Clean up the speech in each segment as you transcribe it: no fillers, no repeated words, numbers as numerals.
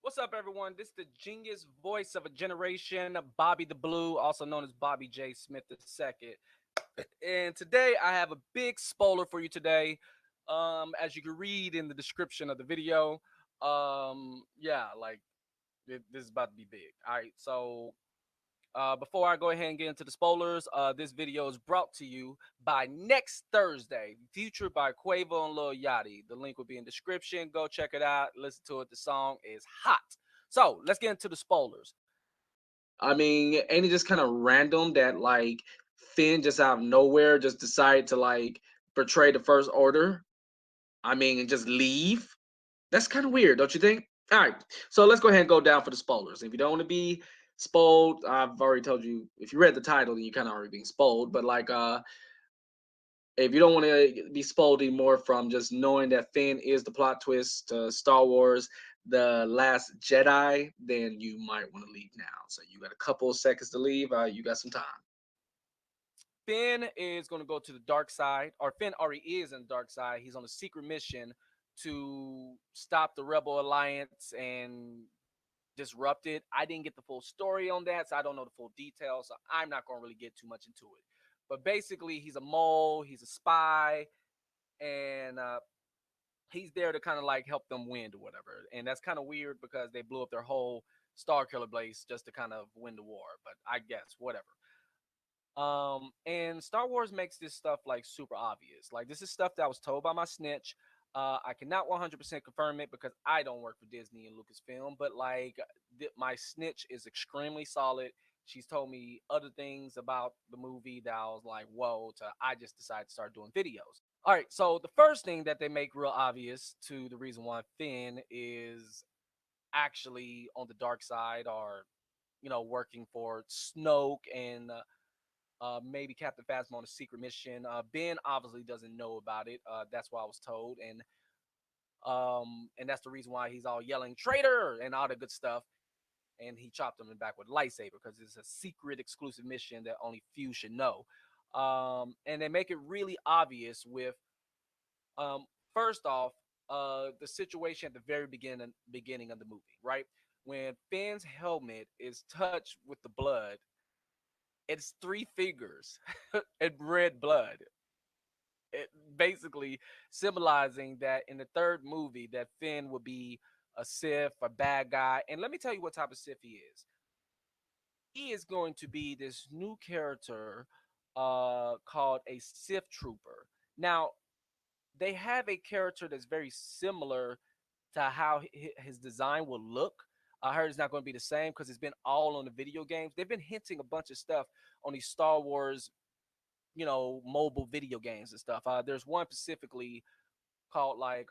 What's up, everyone? This is the genius voice of a generation, Bobby the Blue, also known as Bobby J. Smith II. And today I have a big spoiler for you today. As you can read in the description of the video, this is about to be big. All right, so before I go ahead and get into the spoilers, this video is brought to you by Next Thursday, featured by Quavo and Lil Yachty. The link will be in the description. Go check it out. Listen to it. The song is hot. So let's get into the spoilers. I mean, ain't it just kind of random that like Finn just out of nowhere just decided to like betray the First Order? I mean, and just leave? That's kind of weird, don't you think? All right, so let's go ahead and go down for the spoilers. If you don't want to be spoiled, I've already told you. If you read the title, then you kind of already being spoiled. But like, if you don't want to be spoiled anymore from just knowing that Finn is the plot twist to Star Wars The Last Jedi, then you might want to leave now. So you got a couple of seconds to leave. You got some time. Finn is going to go to the dark side, or Finn already is in the dark side. He's on a secret mission to stop the Rebel Alliance and disrupt it. I didn't get the full story on that, so I don't know the full details. So I'm not going to really get too much into it. But basically, he's a mole, he's a spy, and he's there to kind of like help them win or whatever. And that's kind of weird because they blew up their whole Star Killer base just to kind of win the war. But I guess whatever. And Star Wars makes this stuff like super obvious. Like this is stuff that was told by my snitch. I cannot 100% confirm it because I don't work for Disney and Lucasfilm, but like my snitch is extremely solid. She's told me other things about the movie that I was like, whoa, I just decided to start doing videos. All right, so the first thing that they make real obvious to the reason why Finn is actually on the dark side or, working for Snoke and maybe Captain Phasma on a secret mission. Ben obviously doesn't know about it. That's what I was told, and that's the reason why he's all yelling "traitor" and all the good stuff. And he chopped him in the back with a lightsaber because it's a secret, exclusive mission that only few should know. And they make it really obvious with, um, first off, the situation at the very beginning of the movie, right? When Finn's helmet is touched with the blood, it's three fingers and red blood. It basically symbolizing that in the third movie that Finn will be a Sith, a bad guy. And let me tell you what type of Sith he is. He is going to be this new character called a Sith Trooper. Now, they have a character that's very similar to how his design will look. I heard it's not going to be the same because it's been all on the video games. They've been hinting a bunch of stuff on these Star Wars, mobile video games and stuff. There's one specifically called like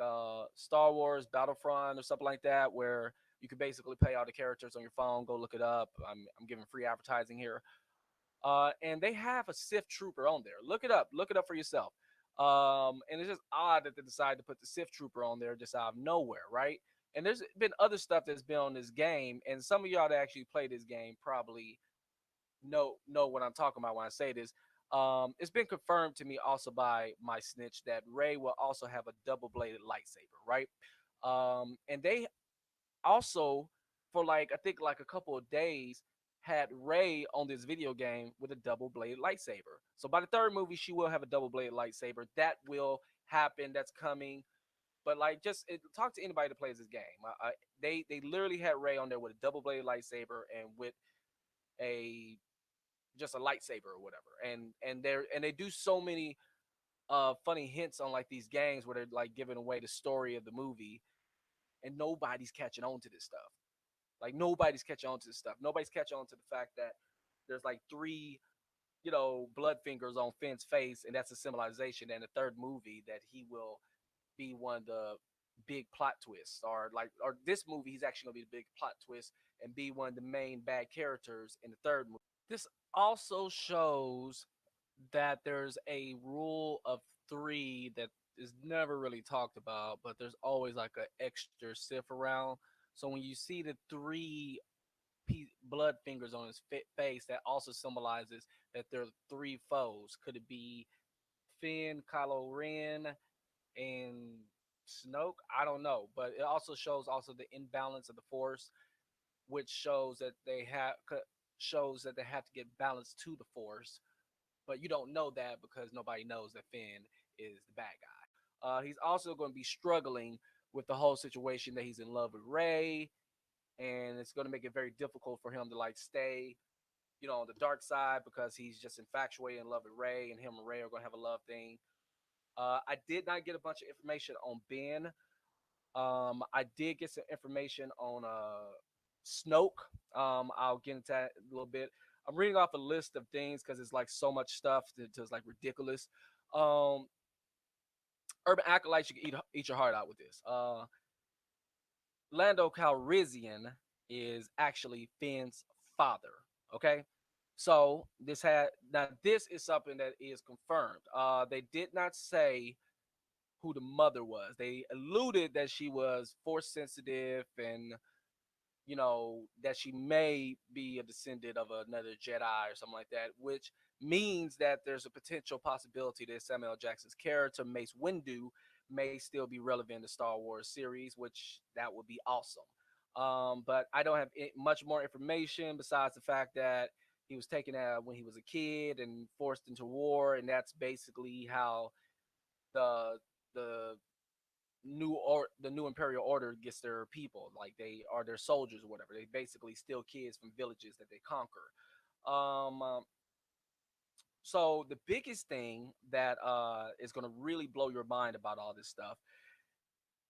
Star Wars Battlefront or something like that, where you can basically play all the characters on your phone. Go look it up. I'm giving free advertising here. And they have a Sith Trooper on there. Look it up. Look it up for yourself. And it's just odd that they decided to put the Sith Trooper on there just out of nowhere, right? And there's been other stuff that's been on this game, and some of y'all that actually play this game probably know what I'm talking about when I say this. It's been confirmed to me also by my snitch that Ray will also have a double bladed lightsaber, right? And they also, for like I think like a couple of days, had Ray on this video game with a double bladed lightsaber. So by the third movie, she will have a double bladed lightsaber. That will happen. That's coming. But like, talk to anybody that plays this game. They literally had Ray on there with a double bladed lightsaber and with a just a lightsaber or whatever. And they do so many funny hints on like these games where they're like giving away the story of the movie, and nobody's catching on to this stuff. Like nobody's catching on to this stuff. Nobody's catching on to the fact that there's like three, blood fingers on Finn's face, and that's a symbolization. And the third movie that he will be one of the big plot twists, or this movie he's actually gonna be the big plot twist and be one of the main bad characters in the third movie. This also shows that there's a rule of three that is never really talked about, but there's always like an extra Sith around. So when you see the three blood fingers on his face, that also symbolizes that there are three foes. Could it be Finn, Kylo Ren, and Snoke, I don't know, but it also shows also the imbalance of the Force, which shows that they have to get balance to the Force, but you don't know that because nobody knows that Finn is the bad guy. He's also going to be struggling with the whole situation that he's in love with Rey, and it's going to make it very difficult for him to like stay, on the dark side because he's just infatuated in love with Rey, and him and Rey are going to have a love thing. I did not get a bunch of information on Ben. I did get some information on Snoke. I'll get into that a little bit. I'm reading off a list of things because it's like so much stuff that it's like ridiculous. Um, Urban Acolytes, you can eat your heart out with this. Lando Calrissian is actually Finn's father. Okay, so this is something that is confirmed. They did not say who the mother was. They alluded that she was force sensitive and that she may be a descendant of another Jedi or something like that, which means that there's a potential possibility that Samuel L. Jackson's character Mace Windu may still be relevant in the Star Wars series, which that would be awesome. But I don't have much more information besides the fact that he was taken out when he was a kid and forced into war, and that's basically how the the the new imperial order gets their people, like they are their soldiers or whatever. They basically steal kids from villages that they conquer. Um, um so the biggest thing that is going to really blow your mind about all this stuff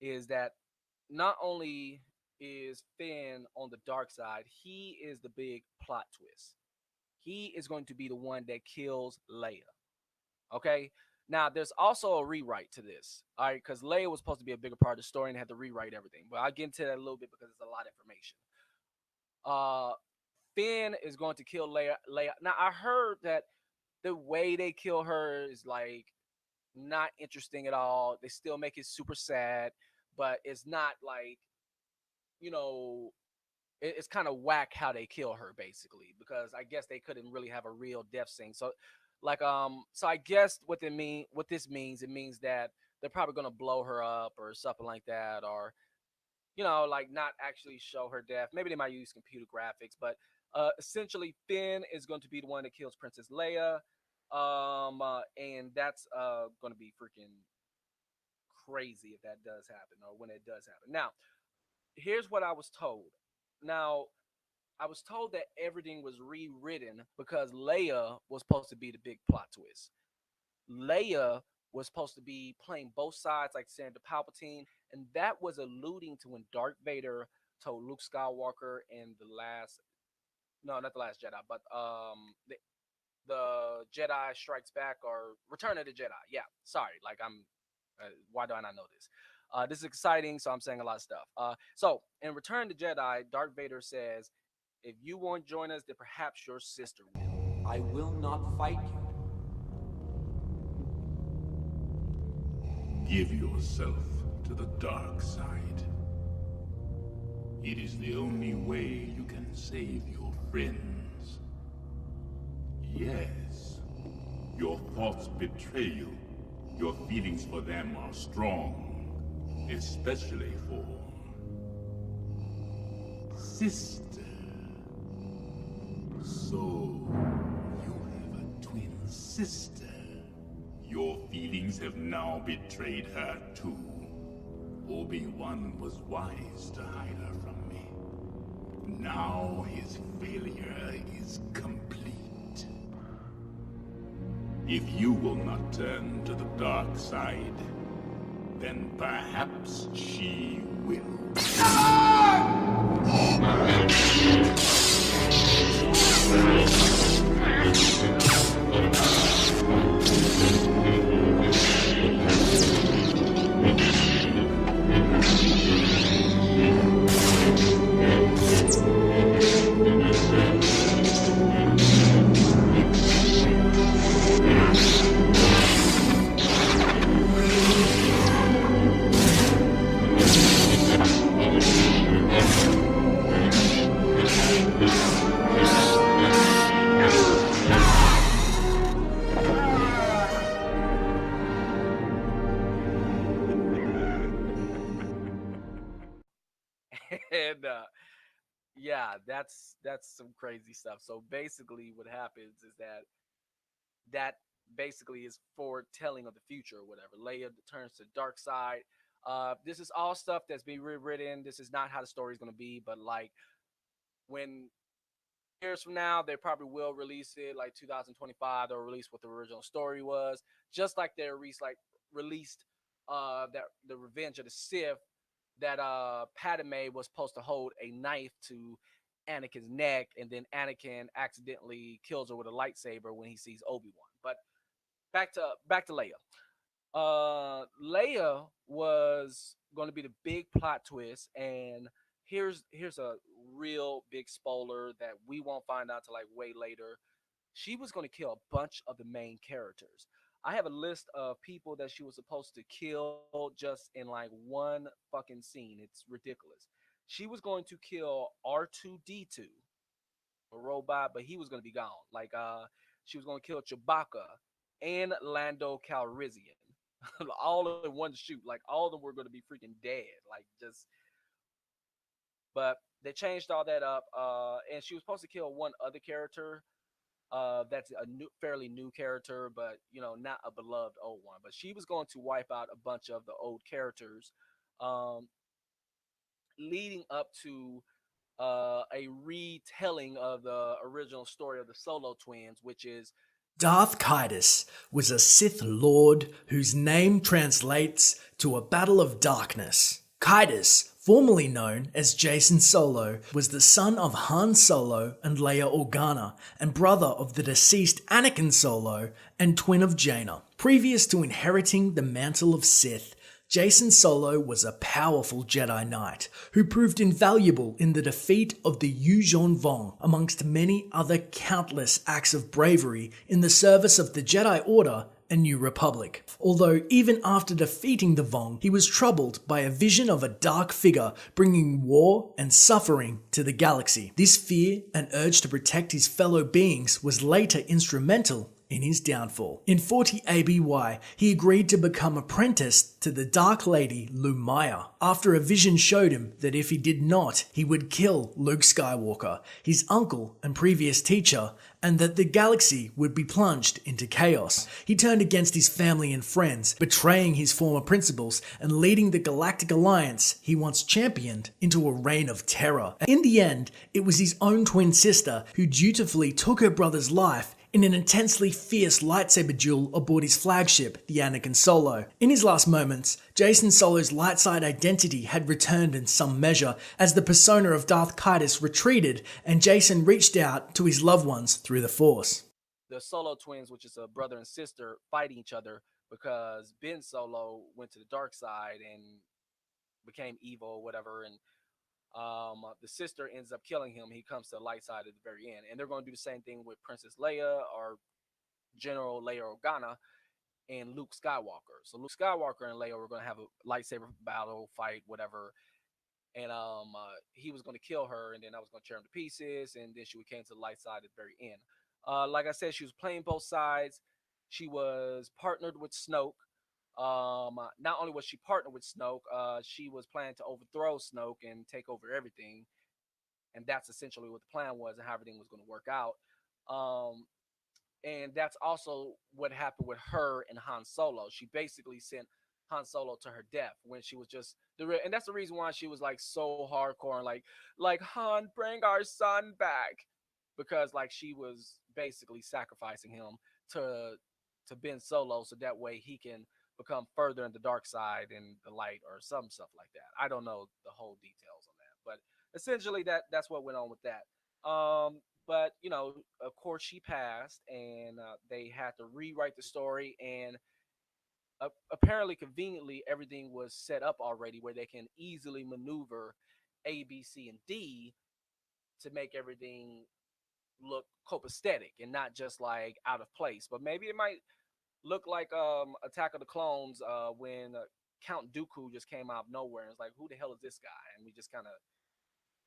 is that not only is Finn on the dark side, he is the big plot twist. He is going to be the one that kills Leia. Okay. Now, there's also a rewrite to this, all right, because Leia was supposed to be a bigger part of the story and had to rewrite everything. But I'll get into that a little bit because it's a lot of information. Uh, Finn is going to kill Leia. Now, I heard that the way they kill her is like not interesting at all. They still make it super sad, but it's not like you know it's kind of whack how they kill her basically because I guess they couldn't really have a real death scene. So so I guess what this means, it means that they're probably gonna blow her up or something like that, or like not actually show her death. Maybe they might use computer graphics, but essentially Finn is going to be the one that kills Princess Leia. And that's going to be freaking crazy if that does happen or when it does happen. Now, here's what I was told. Now, I was told that everything was rewritten because Leia was supposed to be the big plot twist. Leia was supposed to be playing both sides like Senator Palpatine, and that was alluding to when Darth Vader told Luke Skywalker in the last, no, not the Last Jedi, but the Jedi Strikes Back or Return of the Jedi. Yeah, sorry, like why do I not know this? This is exciting, so I'm saying a lot of stuff. So in Return to Jedi, Darth Vader says, "If you won't join us, then perhaps your sister will." I will not fight you. Give yourself to the dark side. It is the only way you can save your friends. Yes, your thoughts betray you. Your feelings for them are strong, especially for sister. So, you have a twin sister. Your feelings have now betrayed her too. Obi-Wan was wise to hide her from me. Now his failure is complete. If you will not turn to the dark side, then perhaps she will. and yeah, that's some crazy stuff. So basically, what happens is that basically is foretelling of the future or whatever. Leia turns to the dark side. This is all stuff that's being rewritten. This is not how the story is going to be, but like when years from now, they probably will release it like 2025. They'll release what the original story was, just like they released that the Revenge of the Sith that Padme was supposed to hold a knife to Anakin's neck, and then Anakin accidentally kills her with a lightsaber when he sees Obi-Wan. But back to Leia. Leia was going to be the big plot twist, and here's a real big spoiler that we won't find out till like way later. She was going to kill a bunch of the main characters. I have a list of people that she was supposed to kill just in like one fucking scene. It's ridiculous. She was going to kill R2D2, a robot, but he was going to be gone. Like she was going to kill Chewbacca and Lando Calrissian, all in one shoot. Like all of them were going to be freaking dead. Like just, but they changed all that up. And she was supposed to kill one other character. That's a fairly new character, but not a beloved old one. But she was going to wipe out a bunch of the old characters, um, leading up to a retelling of the original story of the Solo twins, which is Darth Caedus was a Sith Lord whose name translates to a battle of darkness. Caedus, formerly known as Jacen Solo, was the son of Han Solo and Leia Organa, and brother of the deceased Anakin Solo and twin of Jaina. Previous to inheriting the mantle of Sith, Jacen Solo was a powerful Jedi Knight who proved invaluable in the defeat of the Yuuzhan Vong, amongst many other countless acts of bravery in the service of the Jedi Order and New Republic. Although even after defeating the Vong, he was troubled by a vision of a dark figure bringing war and suffering to the galaxy. This fear and urge to protect his fellow beings was later instrumental in his downfall. In 40 ABY, he agreed to become apprenticed to the Dark Lady Lumaya, after a vision showed him that if he did not, he would kill Luke Skywalker, his uncle and previous teacher, and that the galaxy would be plunged into chaos. He turned against his family and friends, betraying his former principles and leading the Galactic Alliance he once championed into a reign of terror. In the end, it was his own twin sister who dutifully took her brother's life in an intensely fierce lightsaber duel aboard his flagship, the Anakin Solo. In his last moments, Jacen Solo's light side identity had returned in some measure as the persona of Darth Caedus retreated and Jacen reached out to his loved ones through the Force. The Solo twins, which is a brother and sister, fighting each other because Ben Solo went to the dark side and became evil or whatever, and the sister ends up killing him. He comes to the light side at the very end, and they're going to do the same thing with Princess Leia or General Leia Organa and Luke Skywalker. So Luke Skywalker and Leia were going to have a lightsaber battle, fight, whatever, and he was going to kill her, and then I was going to tear him to pieces, and then she came to the light side at the very end. Like I said, she was playing both sides. She was partnered with Snoke. Not only was she partnered with Snoke, she was planning to overthrow Snoke and take over everything, and that's essentially what the plan was and how everything was going to work out. Um, and that's also what happened with her and Han Solo. She basically sent Han Solo to her death when she was just and that's the reason why she was like so hardcore and like Han, bring our son back, because like she was basically sacrificing him to to Ben Solo so that way he can become further in the dark side and the light or some stuff like that. I don't know the whole details on that, but essentially that's what went on with that. But of course, she passed, and they had to rewrite the story. And apparently, conveniently, everything was set up already where they can easily maneuver A, B, C, and D to make everything look copacetic and not just like out of place. But maybe it might look like Attack of the Clones when Count Dooku just came out of nowhere and it's like, who the hell is this guy? And we just kind of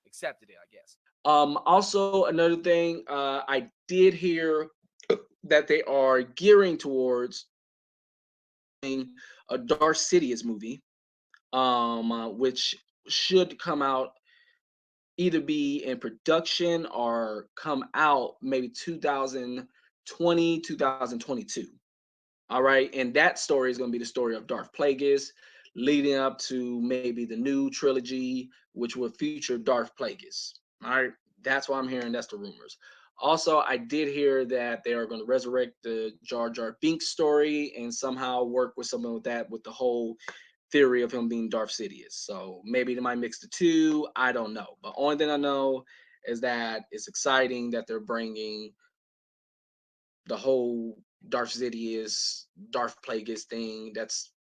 accepted it, I guess. Also, another thing, I did hear that they are gearing towards a Darth Sidious movie, which should come out either be in production or come out maybe 2020, 2022. All right. And that story is going to be the story of Darth Plagueis leading up to maybe the new trilogy, which will feature Darth Plagueis. All right. That's what I'm hearing. That's the rumors. Also, I did hear that they are going to resurrect the Jar Jar Binks story and somehow work with something with that, with the whole theory of him being Darth Sidious. So maybe they might mix the two. I don't know. But only thing I know is that it's exciting that they're bringing the whole Darth Sidious, Darth Plagueis thing. That's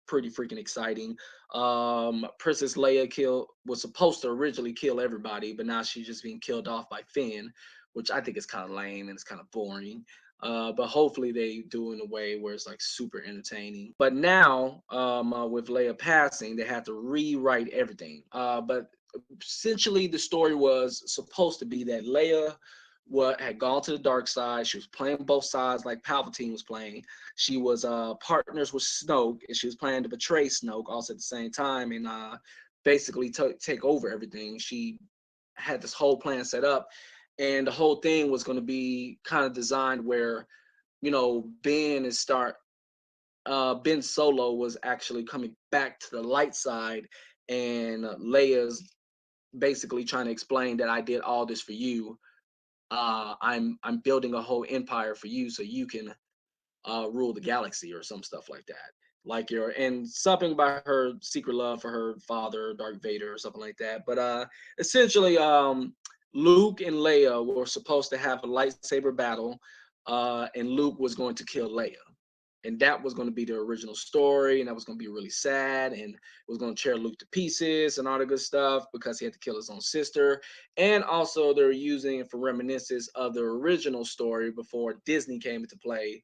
pretty freaking exciting. Princess Leia was supposed to originally kill everybody, but now she's just being killed off by Finn, which I think is kind of lame and it's kind of boring. But hopefully they do in a way where it's like super entertaining. But now, with Leia passing, they have to rewrite everything. But essentially, the story was supposed to be that Leia what had gone to the dark side. She was playing both sides like Palpatine was playing. She was partners with Snoke, and she was planning to betray Snoke also at the same time and basically take over everything. She had this whole plan set up, and the whole thing was going to be kind of designed where, Ben Solo was actually coming back to the light side, and Leia's basically trying to explain that I did all this for you. I'm building a whole empire for you so you can rule the galaxy or some stuff like that. Like your and something about her secret love for her father, Darth Vader, or something like that. But essentially, Luke and Leia were supposed to have a lightsaber battle, and Luke was going to kill Leia. And that was going to be the original story, and that was going to be really sad, and it was going to tear Luke to pieces and all the good stuff because he had to kill his own sister. And also, they're using it for reminiscence of the original story before Disney came into play,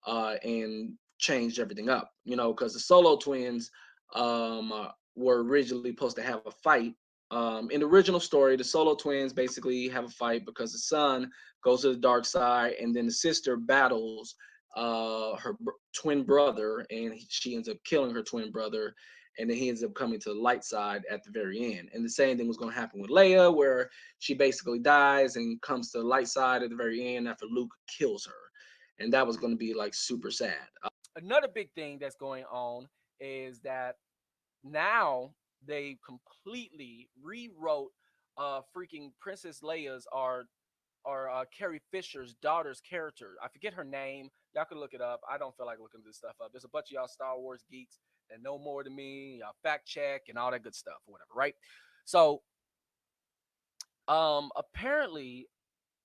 and changed everything up. Because the Solo twins were originally supposed to have a fight. In the original story, the Solo twins basically have a fight because the son goes to the dark side, and then the sister battles her twin brother, and she ends up killing her twin brother, and then he ends up coming to the light side at the very end. And the same thing was going to happen with Leia, where she basically dies and comes to the light side at the very end after Luke kills her, and that was going to be like super sad. Another big thing that's going on is that now they completely rewrote freaking Princess Leia's or Carrie Fisher's daughter's character. I forget her name. Y'all can look it up. I don't feel like looking this stuff up. There's a bunch of y'all Star Wars geeks that know more than me. Y'all fact check and all that good stuff or whatever, right? So apparently,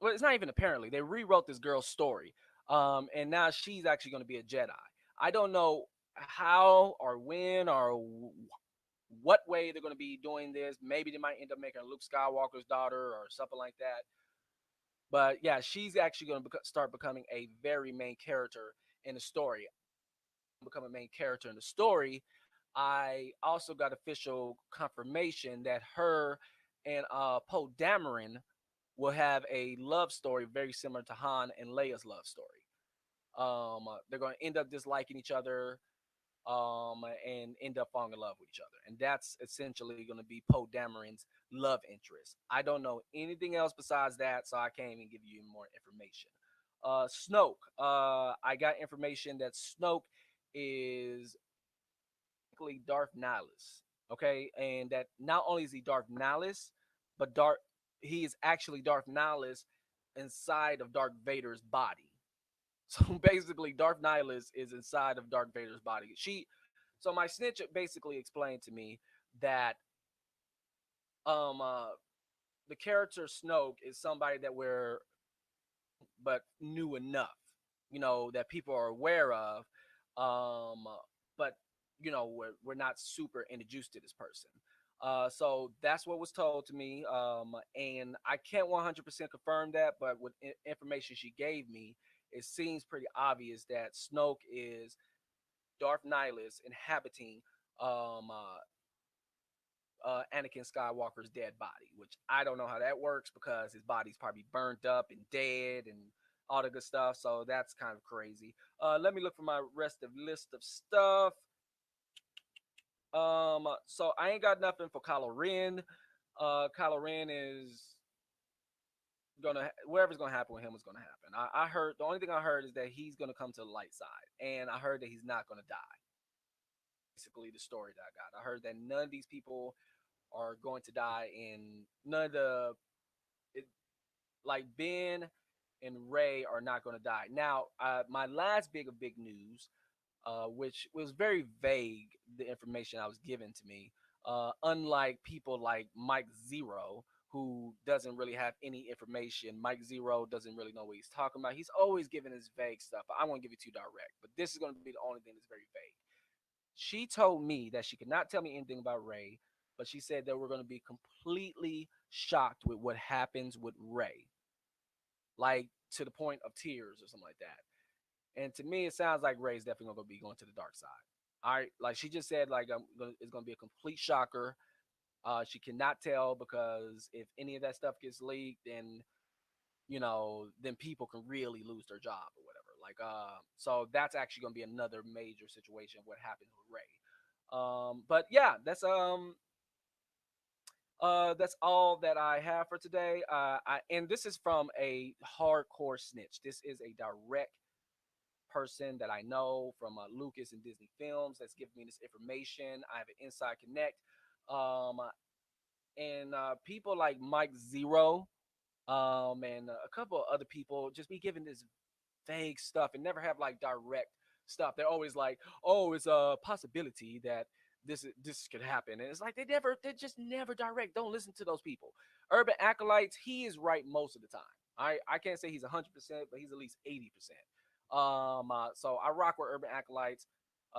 well, it's not even apparently. They rewrote this girl's story. And now she's actually going to be a Jedi. I don't know how or when or what way they're going to be doing this. Maybe they might end up making Luke Skywalker's daughter or something like that. But yeah, she's actually going to start becoming a very main character in the story. Become a main character in the story. I also got official confirmation that her and Poe Dameron will have a love story very similar to Han and Leia's love story. They're going to end up disliking each other, and end up falling in love with each other. And that's essentially going to be Poe Dameron's love interest. I don't know anything else besides that, so I can't even give you more information. Snoke. I got information that Snoke is Darth Nihilus. Okay, and that not only is he Darth Nihilus, but he is actually Darth Nihilus inside of Darth Vader's body. So basically, Darth Nihilus is inside of Darth Vader's body. So my snitch basically explained to me that um uh, the character Snoke is somebody that we're but new enough, that people are aware of, um, but we're not super introduced to this person. So that's what was told to me, and I can't 100% confirm that, but with information she gave me, it seems pretty obvious that Snoke is Darth Nihilus inhabiting um, uh, Anakin Skywalker's dead body, which I don't know how that works because his body's probably burnt up and dead and all the good stuff. So that's kind of crazy. Let me look for my rest of list of stuff. So I ain't got nothing for Kylo Ren. Kylo Ren is gonna whatever's gonna happen with him is gonna happen. I heard the only thing I heard is that he's gonna come to the light side, and I heard that he's not gonna die. Basically, the story that I got. I heard that none of these people are going to die, and none of the it, like Ben and Ray are not going to die. Now, my last big news, which was very vague, the information I was given to me. Unlike people like Mike Zero, who doesn't really have any information. Mike Zero doesn't really know what he's talking about. He's always giving his vague stuff. I won't give it too direct, but this is going to be the only thing that's very vague. She told me that she could not tell me anything about Ray, but she said that we're going to be completely shocked with what happens with Ray, like to the point of tears or something like that. And to me, it sounds like Ray's definitely going to be going to the dark side. All right, like she just said, like it's going to be a complete shocker. She cannot tell because if any of that stuff gets leaked, then then people can really lose their job or whatever. Like, so that's actually going to be another major situation of what happens with Ray. But yeah, that's all that I have for today. And this is from a hardcore snitch. This is a direct person that I know from Lucas and Disney Films that's giving me this information. I have an inside connect. And people like Mike Zero, and a couple of other people just be giving this vague stuff and never have like direct stuff. They're always like, "Oh, it's a possibility that this could happen," and it's like they just never direct. Don't listen to those people. Urban Acolytes, he is right most of the time. I can't say he's 100%, but he's at least 80%. So I rock with Urban Acolytes.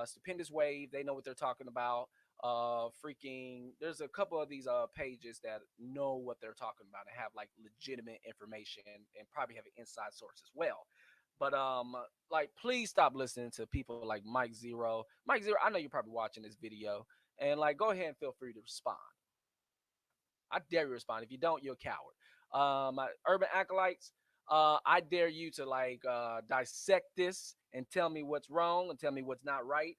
Stupendous Wave, they know what they're talking about. Freaking, there's a couple of these pages that know what they're talking about and have like legitimate information and probably have an inside source as well. But like, please stop listening to people like Mike Zero. Mike Zero, I know you're probably watching this video, and like, go ahead and feel free to respond. I dare you to respond. If you don't, you're a coward. Urban Acolytes, I dare you to like dissect this and tell me what's wrong and tell me what's not right.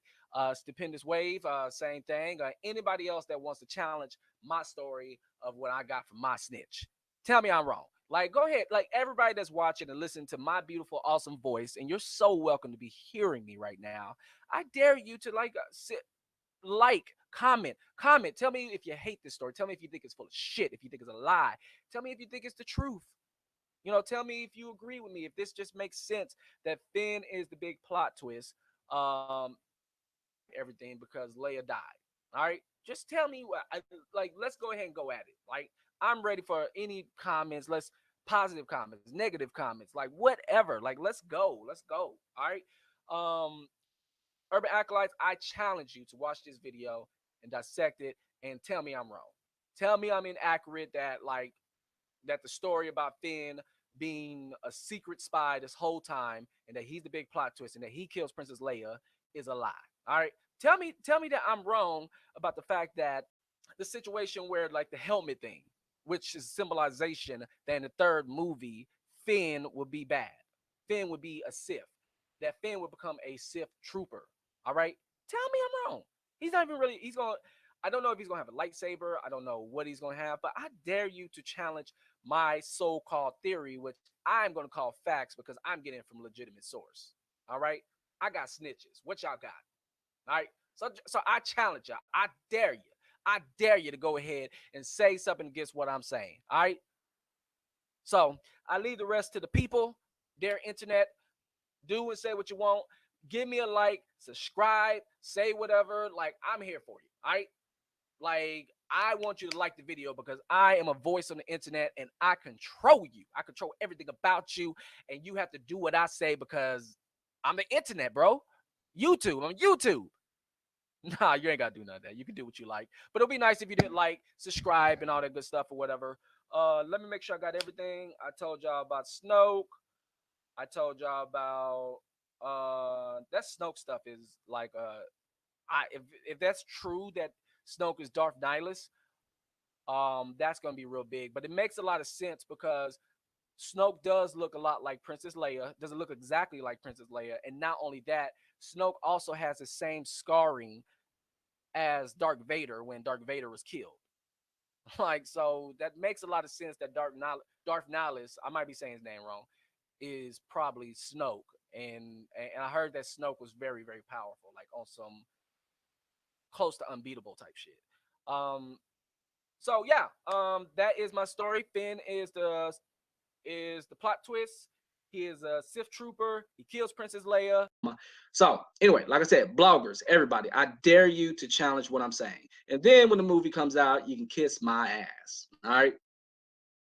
Stupendous Wave, same thing. Anybody else that wants to challenge my story of what I got from my snitch, tell me I'm wrong. Like, go ahead. Like, everybody that's watching and listening to my beautiful, awesome voice, and you're so welcome to be hearing me right now. I dare you to like sit, comment. Tell me if you hate this story. Tell me if you think it's full of shit. If you think it's a lie. Tell me if you think it's the truth. Tell me if you agree with me. If this just makes sense that Finn is the big plot twist. Everything because Leia died. All right, just tell me what. Like, let's go ahead and go at it. Like, I'm ready for any comments. Let's positive comments, negative comments, like whatever. Like, let's go. Let's go. All right. Urban Acolytes, I challenge you to watch this video and dissect it and tell me I'm wrong. Tell me I'm inaccurate, that the story about Finn being a secret spy this whole time and that he's the big plot twist and that he kills Princess Leia is a lie. All right. Tell me that I'm wrong about the fact that the situation where like the helmet thing, which is symbolization that in the third movie, Finn would be bad. Finn would be a Sith. That Finn would become a Sith trooper. All right. Tell me I'm wrong. He's not even really, he's going to, I don't know if he's going to have a lightsaber. I don't know what he's going to have, but I dare you to challenge my so-called theory, which I'm going to call facts because I'm getting it from a legitimate source. All right. I got snitches. What y'all got? All right. So I challenge y'all. I dare you. I dare you to go ahead and say something against what I'm saying. All right. So I leave the rest to the people, their internet. Do and say what you want. Give me a like, subscribe, say whatever. Like, I'm here for you. All right. Like, I want you to like the video because I am a voice on the internet and I control you. I control everything about you. And you have to do what I say because I'm the internet, bro. YouTube. I'm YouTube. Nah, you ain't got to do none of that. You can do what you like. But it'll be nice if you did like, subscribe, and all that good stuff or whatever. Let me make sure I got everything. I told y'all about Snoke. I told y'all about that Snoke stuff is like if that's true that Snoke is Darth Nihilus, that's gonna be real big. But it makes a lot of sense because Snoke does look a lot like Princess Leia, doesn't look exactly like Princess Leia, and not only that, Snoke also has the same scarring as Darth Vader when Darth Vader was killed. Like, so that makes a lot of sense that Darth Nihilus, I might be saying his name wrong, is probably Snoke. And I heard that Snoke was very, very powerful, like on some close to unbeatable type shit. Um, so yeah, that is my story. Finn is the plot twist. He is a Sith trooper. He kills Princess Leia. So anyway, like I said, bloggers, everybody, I dare you to challenge what I'm saying. And then when the movie comes out, you can kiss my ass. All right.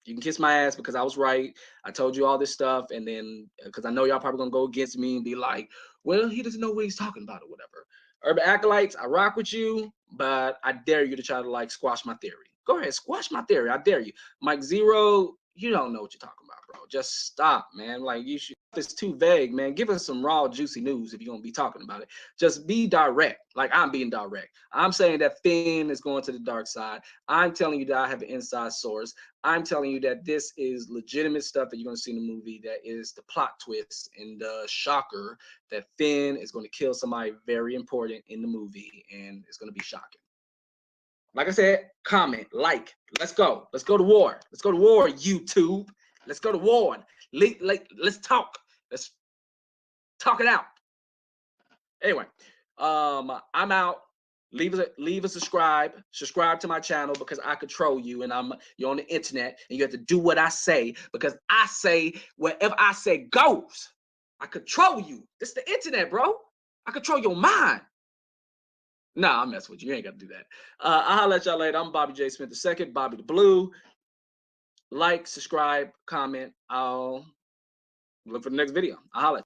You can kiss my ass because I was right. I told you all this stuff. And then because I know y'all probably gonna go against me and be like, well, he doesn't know what he's talking about or whatever. Urban Acolytes, I rock with you, but I dare you to try to like squash my theory. Go ahead, squash my theory. I dare you. Mike Zero, you don't know what you're talking about, bro. Just stop, man. Like you should. It's too vague, man. Give us some raw, juicy news if you're gonna be talking about it. Just be direct. Like I'm being direct. I'm saying that Finn is going to the dark side. I'm telling you that I have an inside source. I'm telling you that this is legitimate stuff that you're going to see in the movie. That is the plot twist and the shocker that Finn is going to kill somebody very important in the movie, and it's going to be shocking. Like I said, comment, like, let's go. Let's go to war. Let's go to war, YouTube. Let's go to war. Let's talk. Let's talk it out. Anyway, I'm out. Leave a subscribe to my channel because I control you and you're on the internet and you have to do what I say because I say whatever I say goes. I control you. This is the internet, bro. I control your mind. Nah, I mess with you. You ain't got to do that. I'll holler at y'all later. I'm Bobby J. Smith II, Bobby the Blue. Like, subscribe, comment. I'll look for the next video. I'll holler.